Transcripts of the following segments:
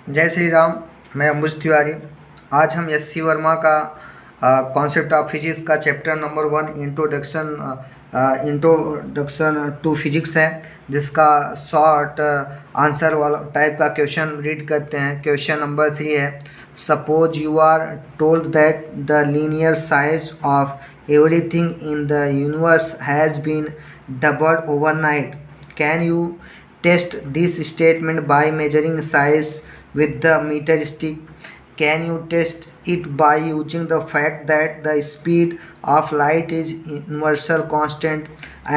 जय श्री राम। मैं अंबुज तिवारी। आज हम एस सी वर्मा का कॉन्सेप्ट ऑफ फिजिक्स का chapter number 1 introduction to physics है, जिसका शॉर्ट आंसर वाला टाइप का क्वेश्चन रीड करते हैं। क्वेश्चन नंबर 3 है, suppose you are told that the linear size of everything in the universe has been doubled overnight. Can you test this statement by measuring size with the meter stick? Can you test it by using the fact that the speed of light is universal constant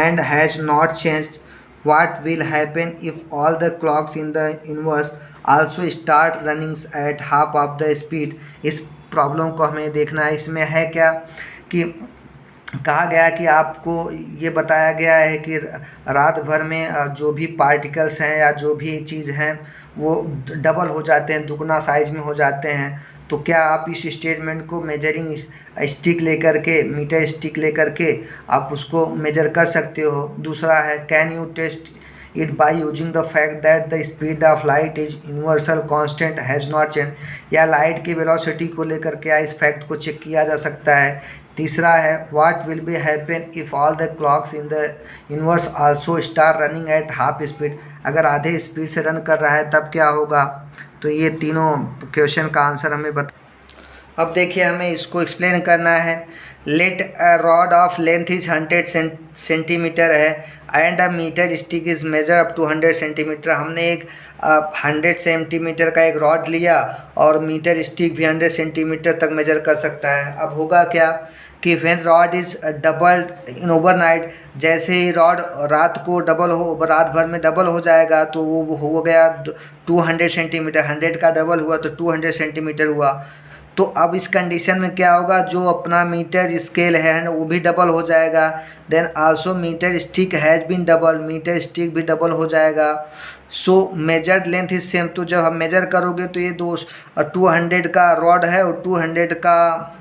and has not changed? What will happen if all the clocks in the universe also start running at half of the speed? इस problem को हमें देखना है। इसमें है क्या कि कहा गया कि आपको ये बताया गया है कि रात भर में जो भी पार्टिकल्स हैं या जो भी चीज़ हैं वो डबल हो जाते हैं, दुगना साइज में हो जाते हैं। तो क्या आप इस स्टेटमेंट को मेजरिंग स्टिक लेकर के, मीटर स्टिक लेकर के आप उसको मेजर कर सकते हो? दूसरा है, can you test it by using the fact that the speed of light is universal constant has not change. या लाइट की वेलोसिटी को लेकर के इस फैक्ट को चेक किया जा सकता है। तीसरा है, what will be happen if all the clocks in the universe also start running at half speed. अगर आधे स्पीड से रन कर रहा है तब क्या होगा? तो ये तीनों क्वेश्चन का आंसर हमें अब देखिए, हमें इसको एक्सप्लेन करना है। Let a rod of length is 100 centimetre है and a metre stick is measure up to 100 centimetre. हमने एक 100 सेंटीमीटर का एक रॉड लिया और मीटर स्टिक भी 100 सेंटीमीटर तक मेजर कर सकता है। अब होगा क्या कि when rod is doubled in overnight, जैसे ही रॉड रात को डबल हो, रात भर में डबल हो जाएगा तो वो हो गया 200 सेंटीमीटर। 100 का डबल हुआ तो 200 सेंटीमीटर हुआ। तो अब इस कंडीशन में क्या होगा, जो अपना मीटर स्केल है वो भी डबल हो जाएगा। Then also metre stick has been double, metre stick भी डबल हो जाएगा। So measured length is same. तो जब हम मेजर करोगे तो ये 200 का रॉड है और 200 का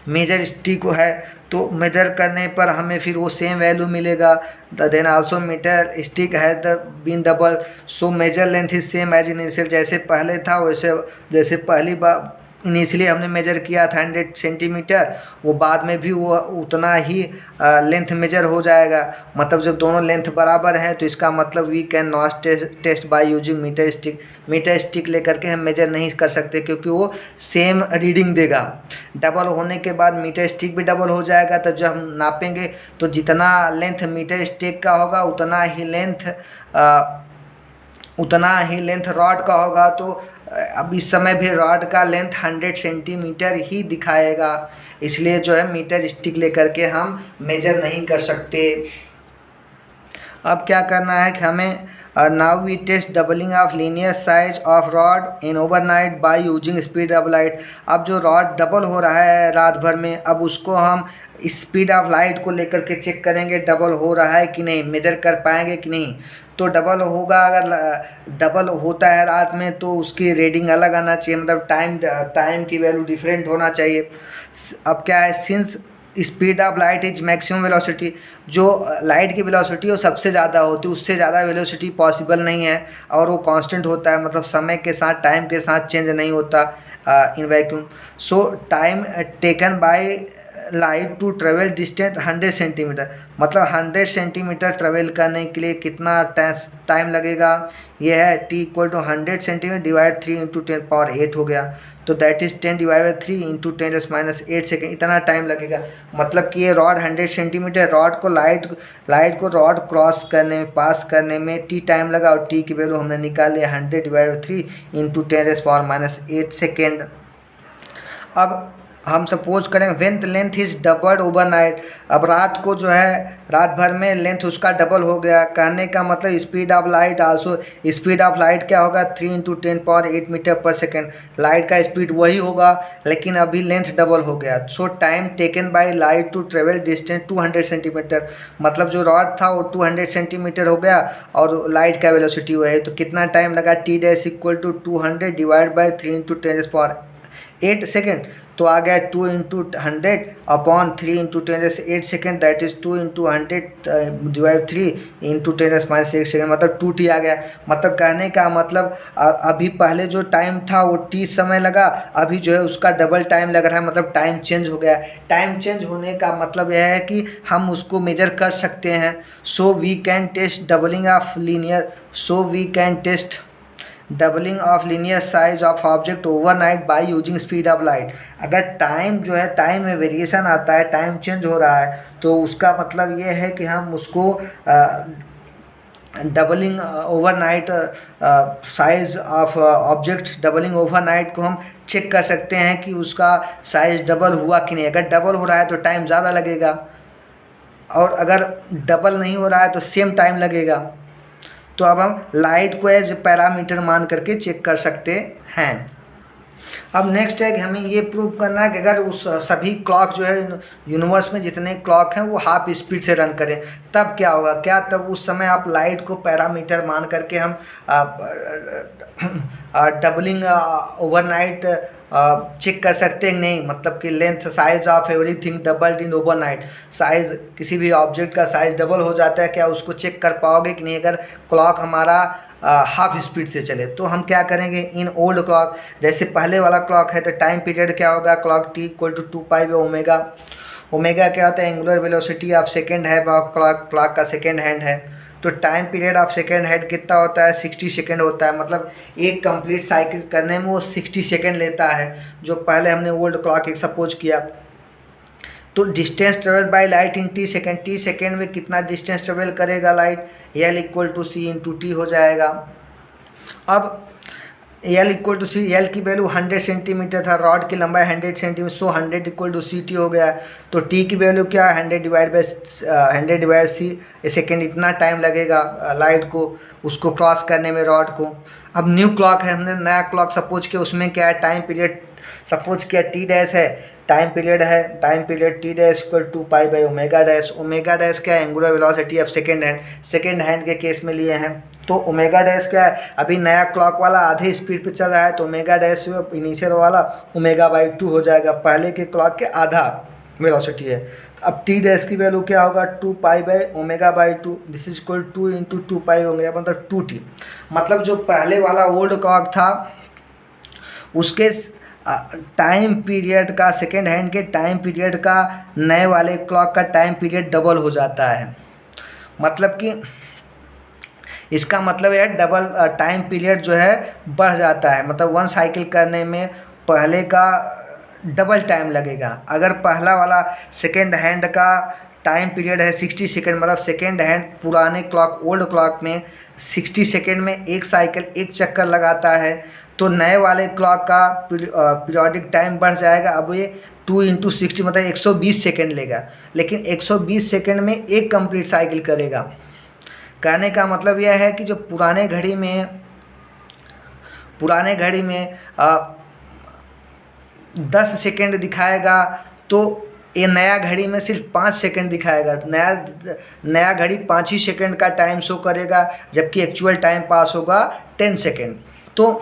मेजर स्टिक है, तो मेजर करने पर हमें फिर वो सेम वैल्यू मिलेगा। Then also metre stick has been double, so measure length is same as initial. जैसे पहले था वैसे, जैसे पहली बार इनिशियली हमने मेजर किया था 100 सेंटीमीटर, वो बाद में भी वो उतना ही लेंथ मेजर हो जाएगा। मतलब जब दोनों लेंथ बराबर हैं तो इसका मतलब we can not test by using metre stick. Metre stick लेकर के हम मेजर नहीं कर सकते क्योंकि वो सेम रीडिंग देगा। डबल होने के बाद मीटर स्टिक भी डबल हो जाएगा, तो जब हम नापेंगे तो जितना लेंथ मीटर स्टिक का होगा उतना ही लेंथ रॉड का होगा। तो अब इस समय भी रॉड का लेंथ 100 सेंटीमीटर ही दिखाएगा, इसलिए जो है मीटर स्टिक लेकर के हम मेजर नहीं कर सकते। अब क्या करना है कि हमें now we test doubling of linear size of rod in overnight by using speed of light. अब जो रॉड डबल हो रहा है रात भर में, अब उसको हम स्पीड ऑफ लाइट को लेकर के चेक करेंगे, डबल हो रहा है कि नहीं, मेजर कर पाएंगे कि नहीं। तो डबल होगा, अगर डबल होता है रात में तो उसकी रीडिंग अलग आना चाहिए, मतलब टाइम की वैल्यू डिफरेंट होना चाहिए। अब क्या है, since speed of light is maximum velocity, जो लाइट की वेलोसिटी वो सबसे ज़्यादा होती है, उससे ज़्यादा वेलोसिटी पॉसिबल नहीं है और वो कांस्टेंट होता है, मतलब समय के साथ, टाइम के साथ चेंज नहीं होता in vacuum. So time taken by light to travel distance 100 centimetre, मतलब 100 सेंटीमीटर ट्रेवल करने के लिए कितना टाइम लगेगा, ये है t equal to 100 centimetre divide 3 into 10 power 8 हो गया। तो that is 10 divide by 3 into 10⁻8 second, इतना टाइम लगेगा। मतलब कि ये रॉड 100 सेंटीमीटर, रॉड को लाइट को रॉड क्रॉस करने में, पास करने में t टाइम लगा और t की वैल्यू हमने निकाल लिया 100 डिवाइड बाई 3 इंटू 10⁻8 सेकेंड। अब हम सपोज करें when the length is doubled overnight, अब रात को जो है रात भर में लेंथ उसका डबल हो गया। कहने का मतलब speed of light also, speed of light क्या होगा 3 into 10 power 8 metre per second. Light का स्पीड वही होगा लेकिन अभी लेंथ डबल हो गया। So time taken by light to travel distance 200 centimetre, मतलब जो रॉड था वो 200 सेंटीमीटर हो गया और लाइट का वेलोसिटी वो है, तो कितना टाइम लगा, t dash equal to 200 divide by 3 into 10 power 8 second. तो आ गया 2 into 100 upon 3 into 10⁸ second, that is 2 into 100 divide 3 into 10⁻⁸ second, मतलब 2t आ गया। मतलब कहने का मतलब अभी पहले जो टाइम था वो t समय लगा, अभी जो है उसका डबल टाइम लग रहा है, मतलब टाइम चेंज हो गया। टाइम चेंज होने का मतलब यह है कि हम उसको मेजर कर सकते हैं। So we can test doubling of linear size of object overnight by using speed of light. अगर टाइम जो है, टाइम में वेरिएशन आता है, टाइम चेंज हो रहा है, तो उसका मतलब ये है कि हम उसको doubling overnight size of object, doubling overnight को हम चेक कर सकते हैं कि उसका साइज डबल हुआ कि नहीं। अगर डबल हो रहा है तो टाइम ज़्यादा लगेगा, और अगर डबल नहीं हो रहा है तो सेम टाइम लगेगा। तो अब हम लाइट को एज पैरामीटर मान करके चेक कर सकते हैं। अब नेक्स्ट है कि हमें ये प्रूव करना है कि अगर उस सभी क्लॉक जो है यूनिवर्स में जितने क्लॉक हैं वो हाफ स्पीड से रन करें, तब क्या होगा। क्या तब उस समय आप लाइट को पैरामीटर मान करके हम डबलिंग ओवरनाइट चेक कर सकते हैं? नहीं, मतलब कि length size of everything doubled in overnight, size किसी भी ऑब्जेक्ट का साइज डबल हो जाता है, क्या उसको चेक कर पाओगे कि नहीं अगर क्लॉक हमारा हाफ स्पीड से चले? तो हम क्या करेंगे, इन ओल्ड क्लॉक, जैसे पहले वाला क्लॉक है तो टाइम पीरियड क्या होगा, क्लॉक t इक्वल टू 2π/ओमेगा। ओमेगा क्या होता है, एंगुलर वेलोसिटी ऑफ सेकेंड है, क्लॉक का सेकेंड हैंड है। तो time period of second hand कितना होता है, 60 सेकेंड होता है। मतलब एक कंप्लीट साइकिल करने में वो 60 सेकेंड लेता है, जो पहले हमने ओल्ड क्लॉक एक सपोज किया। तो distance travel by light in T second में कितना डिस्टेंस ट्रेवल करेगा light, L equal to C into T हो जाएगा। अब L equal to C, L की वैल्यू 100 सेंटीमीटर था, रॉड की लंबाई 100 centimetre, so 100 equal to C T हो गया। तो टी की वैल्यू क्या है, 100 डिवाइड सी सेकेंड, इतना टाइम लगेगा लाइट को उसको क्रॉस करने में, रॉड को। अब न्यू क्लॉक है, हमने नया क्लॉक सपोज किया, उसमें क्या है, टाइम पीरियड सपोज किया टी डैश है, टाइम पीरियड है, time period T dash equal 2π/ओमेगा डैश। ओमेगा डैश क्या है, angular velocity of second hand के केस में लिए हैं। तो ओमेगा डैश क्या है, अभी नया क्लॉक वाला आधे स्पीड पे चल रहा है, तो ओमेगा डैश इनिशियल वाला ओमेगा/2 हो जाएगा, पहले के क्लॉक के आधा वेलोसिटी है। अब टी डैश की वैल्यू क्या होगा, 2π/ओमेगा/2, दिस इज इक्वल 2 इंटू 2π/ओमेगा, मतलब 2t। मतलब जो पहले वाला ओल्ड क्लॉक था उसके टाइम पीरियड का, सेकेंड हैंड के टाइम पीरियड का नए वाले क्लॉक का टाइम पीरियड डबल हो जाता है। मतलब कि इसका मतलब है डबल टाइम पीरियड जो है बढ़ जाता है, मतलब वन साइकिल करने में पहले का डबल टाइम लगेगा। अगर पहला वाला सेकेंड हैंड का टाइम पीरियड है 60 सेकेंड, मतलब सेकेंड हैंड पुराने क्लॉक ओल्ड क्लॉक में 60 सेकेंड में एक साइकिल, एक चक्कर लगाता है, तो नए वाले क्लॉक का पीरियोडिक टाइम बढ़ जाएगा। अब ये 2 इंटू 60 मतलब 120 सेकेंड लेगा, लेकिन 120 सेकेंड में एक कंप्लीट साइकिल करेगा। कहने का मतलब यह है कि जो पुराने घड़ी में 10 सेकेंड दिखाएगा, तो ये नया घड़ी में सिर्फ 5 सेकेंड दिखाएगा। नया घड़ी 5 ही सेकेंड का टाइम शो करेगा, जबकि एक्चुअल टाइम पास होगा 10 सेकेंड। तो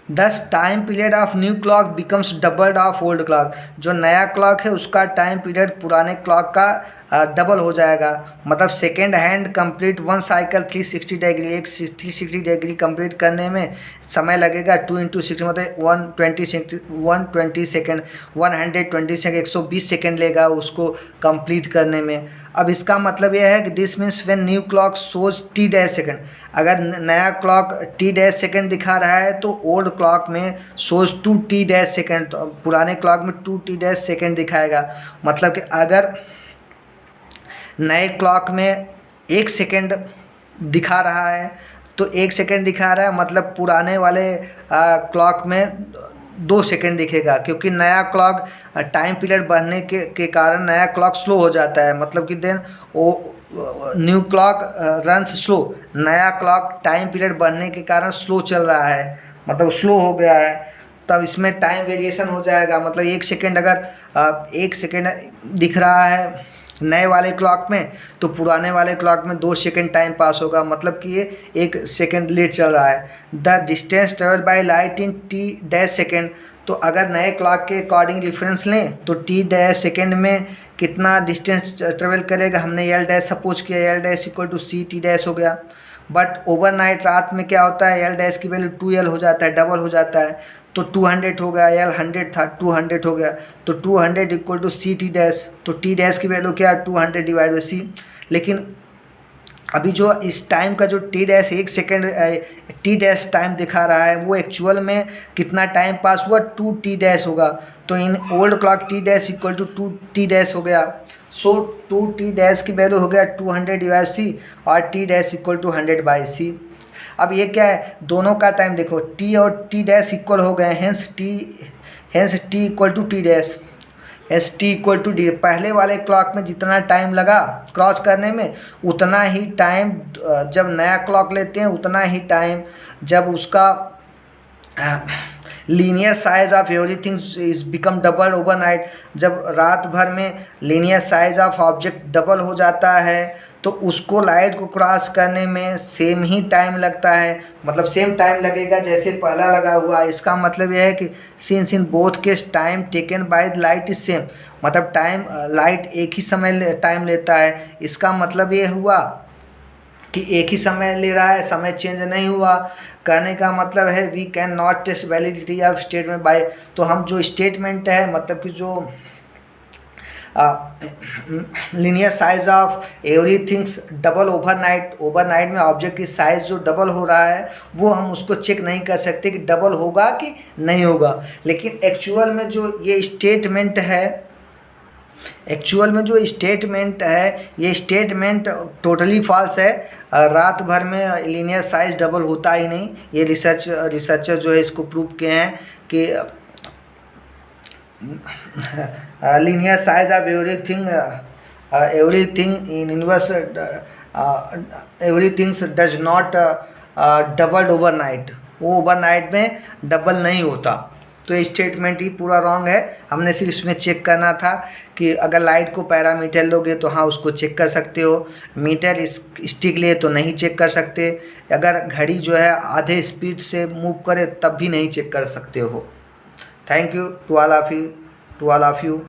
10 time period of new clock becomes doubled of old clock. जो नया क्लॉक है उसका टाइम पीरियड पुराने क्लॉक का डबल हो जाएगा। मतलब second hand complete one cycle 360 degree, एक 360 डिग्री कंप्लीट करने में समय लगेगा 2 इंटू 60 मतलब 120 सेकेंड, 120 सेकेंड, 120 सेकेंड लेगा उसको कंप्लीट करने में। अब इसका मतलब यह है कि this means when new clock shows T dash second, अगर नया क्लॉक टी डैश सेकेंड दिखा रहा है तो ओल्ड क्लॉक में शोज 2 टी डैश सेकेंड, तो पुराने क्लॉक में 2 टी डैश सेकेंड दिखाएगा। मतलब कि अगर नए क्लॉक में 1 सेकेंड दिखा रहा है तो 1 सेकेंड दिखा रहा है, मतलब पुराने वाले क्लॉक में 2 सेकेंड दिखेगा, क्योंकि नया क्लॉक टाइम पीरियड बढ़ने के कारण नया क्लॉक स्लो हो जाता है। मतलब कि then new clock runs slow, नया क्लॉक टाइम पीरियड बढ़ने के कारण स्लो चल रहा है, मतलब स्लो हो गया है, तब इसमें टाइम वेरिएशन हो जाएगा। मतलब 1 सेकेंड, अगर 1 सेकेंड दिख रहा है नए वाले क्लॉक में, तो पुराने वाले क्लॉक में 2 सेकंड टाइम पास होगा, मतलब कि ये 1 सेकंड लेट चल रहा है। The distance travel by light in T dash second, तो अगर नए क्लॉक के अकॉर्डिंग रेफरेंस लें तो टी डैश सेकेंड में कितना डिस्टेंस ट्रेवल करेगा, हमने एल डैश सपोज किया, L dash equal to C T dash हो गया। बट ओवरनाइट रात में क्या होता है, एल डैश की वैल्यू 2l हो जाता है, डबल हो जाता है, तो 200 हो गया, एल 100 था 200 हो गया, तो 200 equal to C T dash, तो टी डैश की वैल्यू क्या है 200 डिवाइड बाई सी। लेकिन अभी जो इस टाइम का जो T dash 1 second T dash time दिखा रहा है वो एक्चुअल में कितना टाइम पास हुआ 2 टी डैश होगा, तो in old clock T dash equal to 2 T dash हो गया। सो 2 टी डैश की वैल्यू हो गया 200 डिवाइड सी और T dash equal to 100 by C. अब ये क्या है, दोनों का टाइम देखो, टी और टी डैश इक्वल हो गए, hence T equal to T dash, S T equal to D. पहले वाले क्लॉक में जितना टाइम लगा क्रॉस करने में उतना ही टाइम जब नया क्लॉक लेते हैं उतना ही टाइम जब उसका linear size of everything is become double overnight, जब रात भर में linear size of object double हो जाता है तो उसको लाइट को क्रॉस करने में सेम ही टाइम लगता है, मतलब सेम टाइम लगेगा जैसे पहला लगा हुआ। इसका मतलब यह है कि since in both case time taken by the light is same, मतलब टाइम लाइट एक ही समय टाइम लेता है। इसका मतलब ये हुआ कि एक ही समय ले रहा है, समय चेंज नहीं हुआ। कहने का मतलब है we can not test validity of statement by, तो हम जो स्टेटमेंट है मतलब कि जो linear size of everythings double overnight में ऑब्जेक्ट की साइज जो डबल हो रहा है वो हम उसको चेक नहीं कर सकते कि डबल होगा कि नहीं होगा। लेकिन एक्चुअल में जो ये स्टेटमेंट है, ये स्टेटमेंट टोटली फॉल्स है। रात भर में लीनियर साइज डबल होता ही नहीं, ये रिसर्चर जो है इसको प्रूव किए हैं कि linear size of everything in universe everything does not doubled overnight, वो ओवरनाइट में डबल नहीं होता। तो ये स्टेटमेंट ही पूरा रॉन्ग है। हमने सिर्फ इसमें चेक करना था कि अगर लाइट को पैरामीटर लोगे तो हाँ उसको चेक कर सकते हो, मीटर स्टिक लिए तो नहीं चेक कर सकते, अगर घड़ी जो है आधे स्पीड से मूव करे तब भी नहीं चेक कर सकते हो। Thank you to all of you.